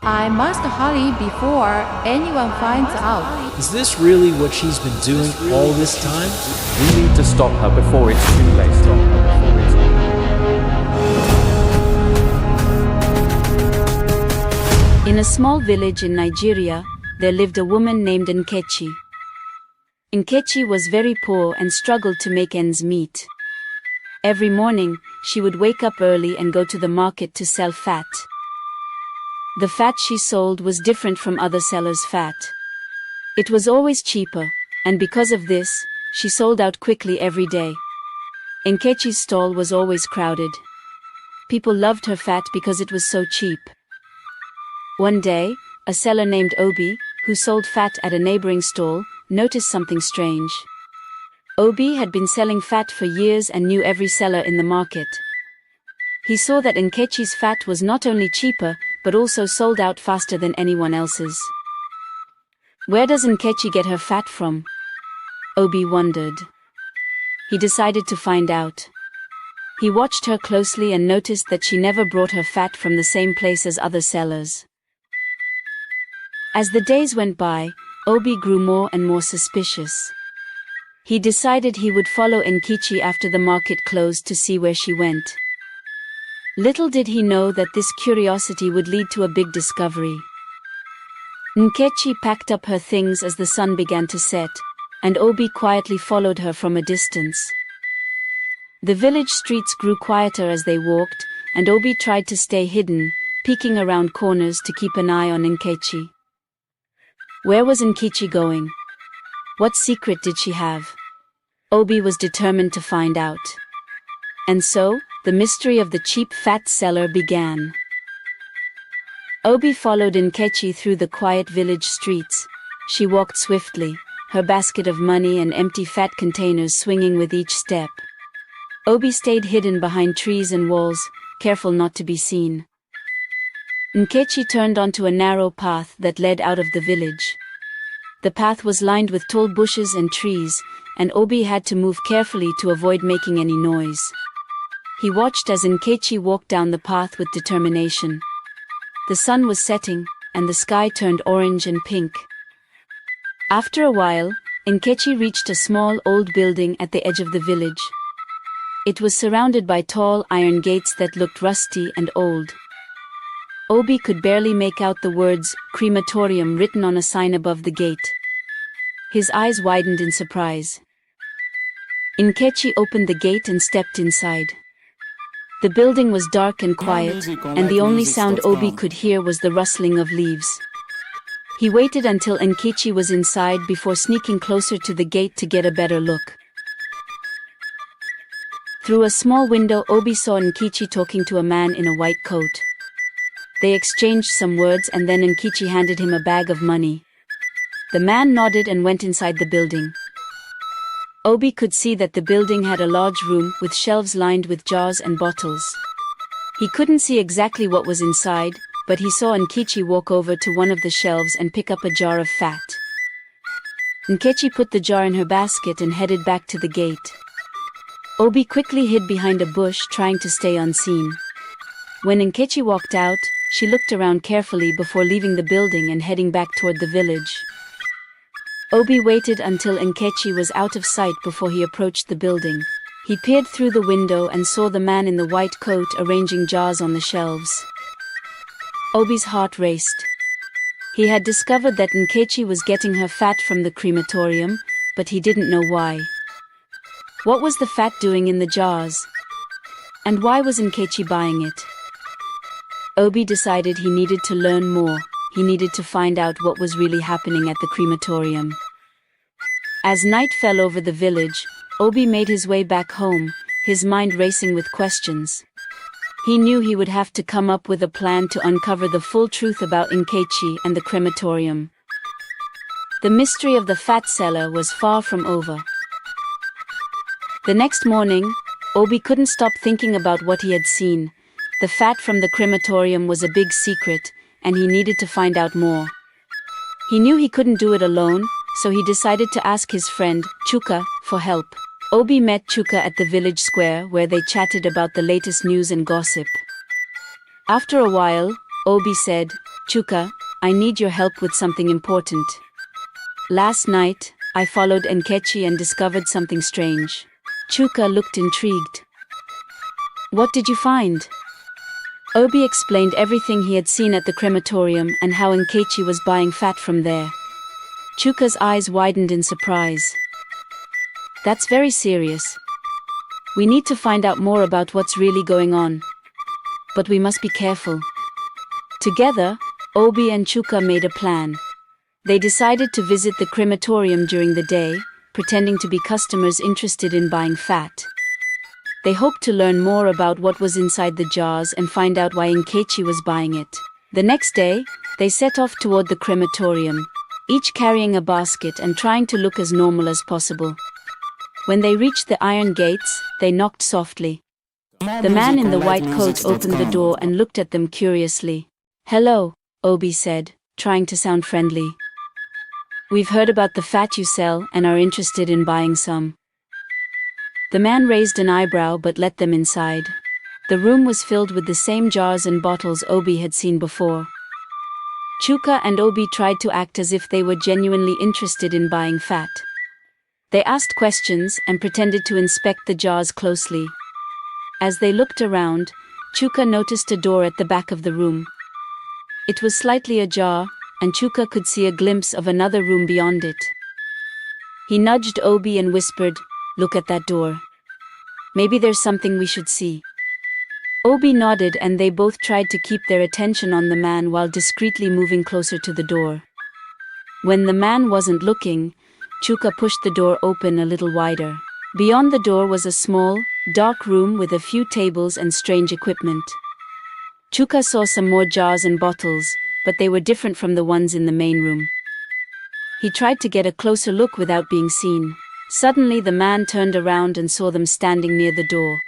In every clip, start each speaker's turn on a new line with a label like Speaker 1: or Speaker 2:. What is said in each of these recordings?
Speaker 1: I must hurry before anyone finds out.
Speaker 2: Is this really what she's been doing all this time?
Speaker 3: We need to stop her before it's too late.
Speaker 4: In a small village in Nigeria, there lived a woman named Nkechi. Nkechi was very poor and struggled to make ends meet. Every morning, she would wake up early and go to the market to sell fat. The fat she sold was different from other sellers' fat. It was always cheaper, and because of this, she sold out quickly every day. Nkechi's stall was always crowded. People loved her fat because it was so cheap. One day, a seller named Obi, who sold fat at a neighboring stall, noticed something strange. Obi had been selling fat for years and knew every seller in the market. He saw that Nkechi's fat was not only cheaper, but also sold out faster than anyone else's. Where does Nkechi get her fat from? Obi wondered. He decided to find out. He watched her closely and noticed that she never brought her fat from the same place as other sellers. As the days went by, Obi grew more and more suspicious. He decided he would follow Nkechi after the market closed to see where she went. Little did he know that this curiosity would lead to a big discovery. Nkechi packed up her things as the sun began to set, and Obi quietly followed her from a distance. The village streets grew quieter as they walked, and Obi tried to stay hidden, peeking around corners to keep an eye on Nkechi. Where was Nkechi going? What secret did she have? Obi was determined to find out. And so, the mystery of the cheap fat seller began. Obi followed Nkechi through the quiet village streets. She walked swiftly, her basket of money and empty fat containers swinging with each step. Obi stayed hidden behind trees and walls, careful not to be seen. Nkechi turned onto a narrow path that led out of the village. The path was lined with tall bushes and trees, and Obi had to move carefully to avoid making any noise. He watched as Nkechi walked down the path with determination. The sun was setting, and the sky turned orange and pink. After a while, Nkechi reached a small old building at the edge of the village. It was surrounded by tall iron gates that looked rusty and old. Obi could barely make out the words crematorium written on a sign above the gate. His eyes widened in surprise. Nkechi opened the gate and stepped inside. The building was dark and quiet, and the only sound Obi could hear was the rustling of leaves. He waited until Nkechi was inside before sneaking closer to the gate to get a better look. Through a small window, Obi saw Nkechi talking to a man in a white coat. They exchanged some words and then Nkechi handed him a bag of money. The man nodded and went inside the building. Obi could see that the building had a large room with shelves lined with jars and bottles. He couldn't see exactly what was inside, but he saw Nkechi walk over to one of the shelves and pick up a jar of fat. Nkechi put the jar in her basket and headed back to the gate. Obi quickly hid behind a bush, trying to stay unseen. When Nkechi walked out, she looked around carefully before leaving the building and heading back toward the village. Obi waited until Nkechi was out of sight before he approached the building. He peered through the window and saw the man in the white coat arranging jars on the shelves. Obi's heart raced. He had discovered that Nkechi was getting her fat from the crematorium, but he didn't know why. What was the fat doing in the jars? And why was Nkechi buying it? Obi decided he needed to learn more. He needed to find out what was really happening at the crematorium. As night fell over the village, Obi made his way back home, his mind racing with questions. He knew he would have to come up with a plan to uncover the full truth about Nkechi and the crematorium. The mystery of the fat seller was far from over. The next morning, Obi couldn't stop thinking about what he had seen. The fat from the crematorium was a big secret, and he needed to find out more. He knew he couldn't do it alone, so he decided to ask his friend, Chuka, for help. Obi met Chuka at the village square where they chatted about the latest news and gossip. After a while, Obi said, Chuka, I need your help with something important. Last night, I followed Nkechi and discovered something strange. Chuka looked intrigued. What did you find? Obi explained everything he had seen at the crematorium and how Nkechi was buying fat from there. Chuka's eyes widened in surprise. That's very serious. We need to find out more about what's really going on. But we must be careful. Together, Obi and Chuka made a plan. They decided to visit the crematorium during the day, pretending to be customers interested in buying fat. They hoped to learn more about what was inside the jars and find out why Nkechi was buying it. The next day, they set off toward the crematorium, each carrying a basket and trying to look as normal as possible. When they reached the iron gates, they knocked softly. The man in the white coat opened the door and looked at them curiously. "Hello," Obi said, trying to sound friendly. "We've heard about the fat you sell and are interested in buying some." The man raised an eyebrow but let them inside. The room was filled with the same jars and bottles Obi had seen before. Chuka and Obi tried to act as if they were genuinely interested in buying fat. They asked questions and pretended to inspect the jars closely. As they looked around, Chuka noticed a door at the back of the room. It was slightly ajar, and Chuka could see a glimpse of another room beyond it. He nudged Obi and whispered, "Look at that door. Maybe there's something we should see." Obi nodded and they both tried to keep their attention on the man while discreetly moving closer to the door. When the man wasn't looking, Chuka pushed the door open a little wider. Beyond the door was a small, dark room with a few tables and strange equipment. Chuka saw some more jars and bottles, but they were different from the ones in the main room. He tried to get a closer look without being seen. Suddenly the man turned around and saw them standing near the door.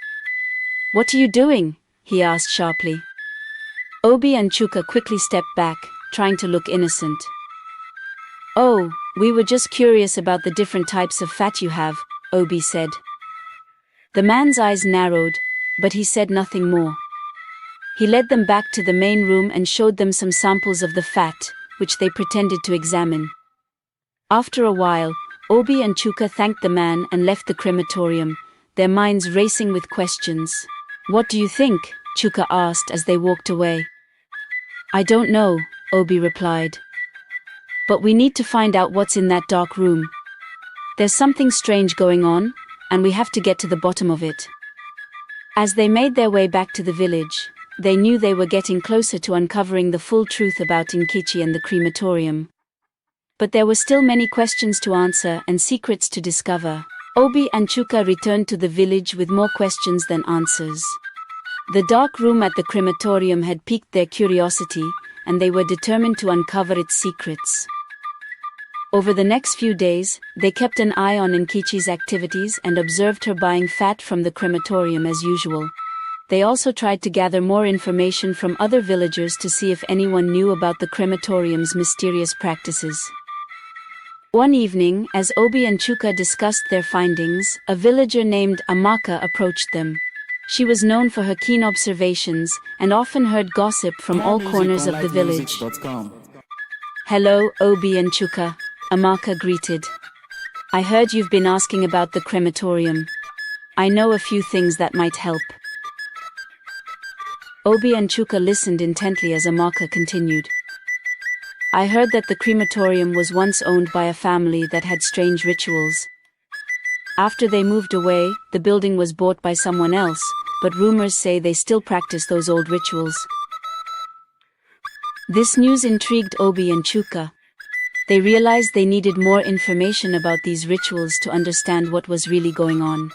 Speaker 4: "What are you doing?" he asked sharply. Obi and Chuka quickly stepped back, trying to look innocent. "Oh, we were just curious about the different types of fat you have," Obi said. The man's eyes narrowed, but he said nothing more. He led them back to the main room and showed them some samples of the fat, which they pretended to examine. After a while, Obi and Chuka thanked the man and left the crematorium, their minds racing with questions. "What do you think?" Chuka asked as they walked away. "I don't know," Obi replied. "But we need to find out what's in that dark room. There's something strange going on, and we have to get to the bottom of it." As they made their way back to the village, they knew they were getting closer to uncovering the full truth about Nkechi and the crematorium. But there were still many questions to answer and secrets to discover. Obi and Chuka returned to the village with more questions than answers. The dark room at the crematorium had piqued their curiosity, and they were determined to uncover its secrets. Over the next few days, they kept an eye on Nkechi's activities and observed her buying fat from the crematorium as usual. They also tried to gather more information from other villagers to see if anyone knew about the crematorium's mysterious practices. One evening, as Obi and Chuka discussed their findings, a villager named Amaka approached them. She was known for her keen observations and often heard gossip from all corners of the village. "Hello, Obi and Chuka," Amaka greeted. "I heard you've been asking about the crematorium. I know a few things that might help." Obi and Chuka listened intently as Amaka continued. "I heard that the crematorium was once owned by a family that had strange rituals. After they moved away, the building was bought by someone else, but rumors say they still practice those old rituals." This news intrigued Obi and Chuka. They realized they needed more information about these rituals to understand what was really going on.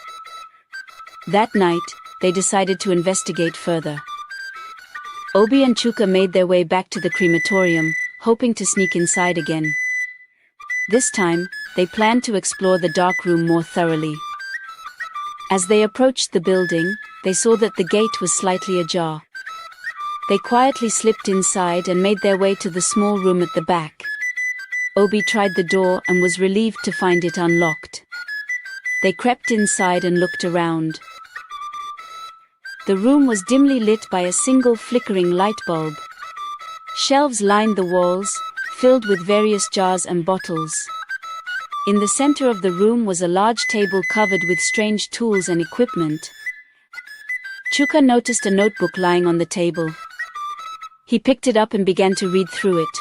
Speaker 4: That night, they decided to investigate further. Obi and Chuka made their way back to the crematorium, hoping to sneak inside again. This time, they planned to explore the dark room more thoroughly. As they approached the building, they saw that the gate was slightly ajar. They quietly slipped inside and made their way to the small room at the back. Obi tried the door and was relieved to find it unlocked. They crept inside and looked around. The room was dimly lit by a single flickering light bulb. Shelves lined the walls, filled with various jars and bottles. In the center of the room was a large table covered with strange tools and equipment. Chuka noticed a notebook lying on the table. He picked it up and began to read through it.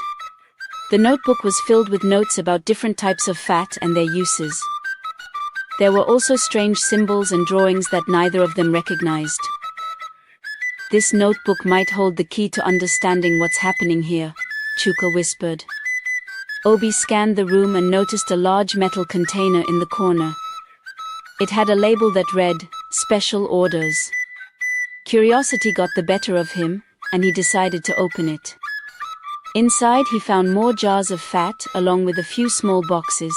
Speaker 4: The notebook was filled with notes about different types of fat and their uses. There were also strange symbols and drawings that neither of them recognized. This notebook might hold the key to understanding what's happening here, Chuka whispered. Obi scanned the room and noticed a large metal container in the corner. It had a label that read, "Special Orders." Curiosity got the better of him, and he decided to open it. Inside he found more jars of fat along with a few small boxes.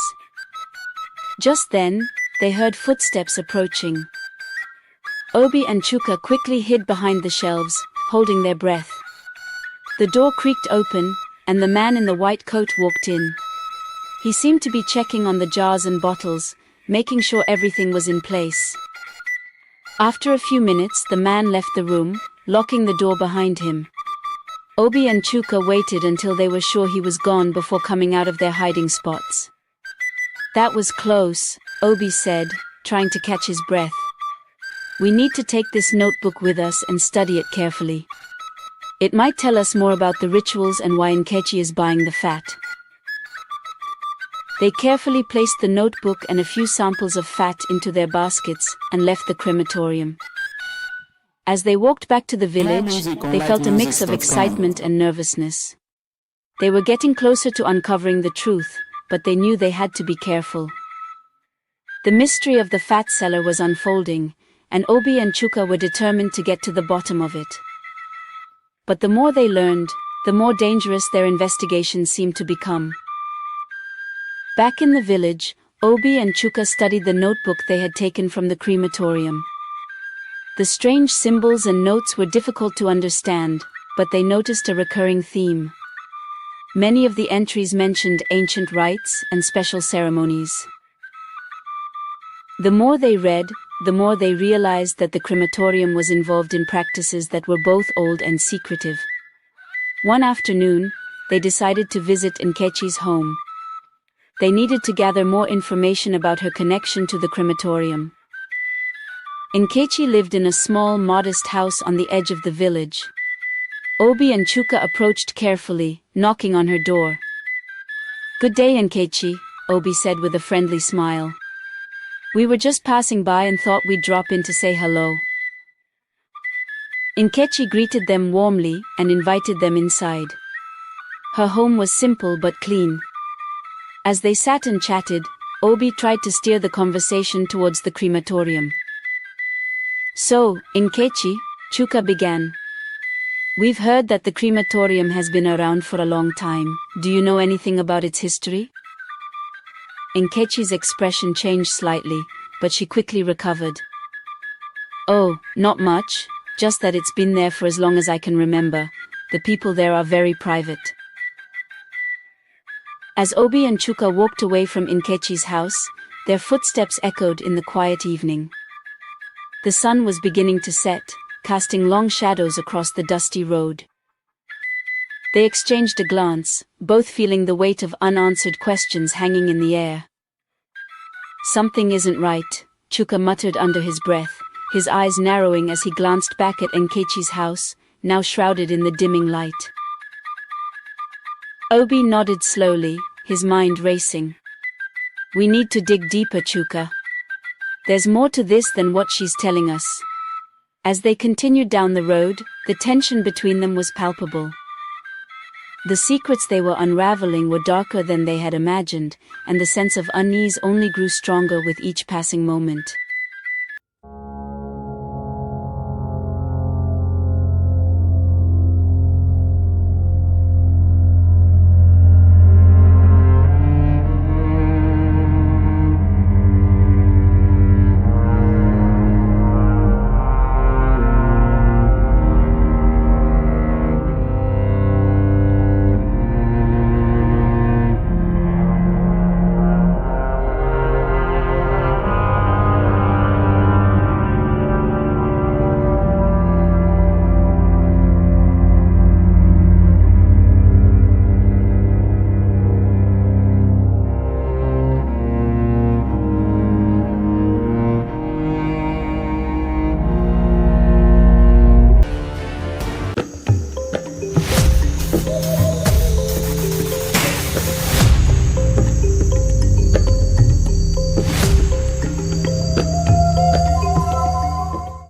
Speaker 4: Just then, they heard footsteps approaching. Obi and Chuka quickly hid behind the shelves, holding their breath. The door creaked open, and the man in the white coat walked in. He seemed to be checking on the jars and bottles, making sure everything was in place. After a few minutes, the man left the room, locking the door behind him. Obi and Chuka waited until they were sure he was gone before coming out of their hiding spots. "That was close," Obi said, trying to catch his breath. "We need to take this notebook with us and study it carefully. It might tell us more about the rituals and why Nkechi is buying the fat." They carefully placed the notebook and a few samples of fat into their baskets and left the crematorium. As they walked back to the village, they felt a mix of excitement and nervousness. They were getting closer to uncovering the truth, but they knew they had to be careful. The mystery of the fat seller was unfolding, and Obi and Chuka were determined to get to the bottom of it. But the more they learned, the more dangerous their investigation seemed to become. Back in the village, Obi and Chuka studied the notebook they had taken from the crematorium. The strange symbols and notes were difficult to understand, but they noticed a recurring theme. Many of the entries mentioned ancient rites and special ceremonies. The more they read, the more they realized that the crematorium was involved in practices that were both old and secretive. One afternoon, they decided to visit Nkechi's home. They needed to gather more information about her connection to the crematorium. Nkechi lived in a small, modest house on the edge of the village. Obi and Chuka approached carefully, knocking on her door. "Good day, Nkechi," Obi said with a friendly smile. "We were just passing by and thought we'd drop in to say hello." Nkechi greeted them warmly and invited them inside. Her home was simple but clean. As they sat and chatted, Obi tried to steer the conversation towards the crematorium. "So, Nkechi," Chuka began. "We've heard that the crematorium has been around for a long time. Do you know anything about its history?" Nkechi's expression changed slightly, but she quickly recovered. "Oh, not much, just that it's been there for as long as I can remember. The people there are very private." As Obi and Chuka walked away from Nkechi's house, their footsteps echoed in the quiet evening. The sun was beginning to set, casting long shadows across the dusty road. They exchanged a glance, both feeling the weight of unanswered questions hanging in the air. "Something isn't right," Chuka muttered under his breath, his eyes narrowing as he glanced back at Nkechi's house, now shrouded in the dimming light. Obi nodded slowly, his mind racing. "We need to dig deeper, Chuka. There's more to this than what she's telling us." As they continued down the road, the tension between them was palpable. The secrets they were unraveling were darker than they had imagined, and the sense of unease only grew stronger with each passing moment.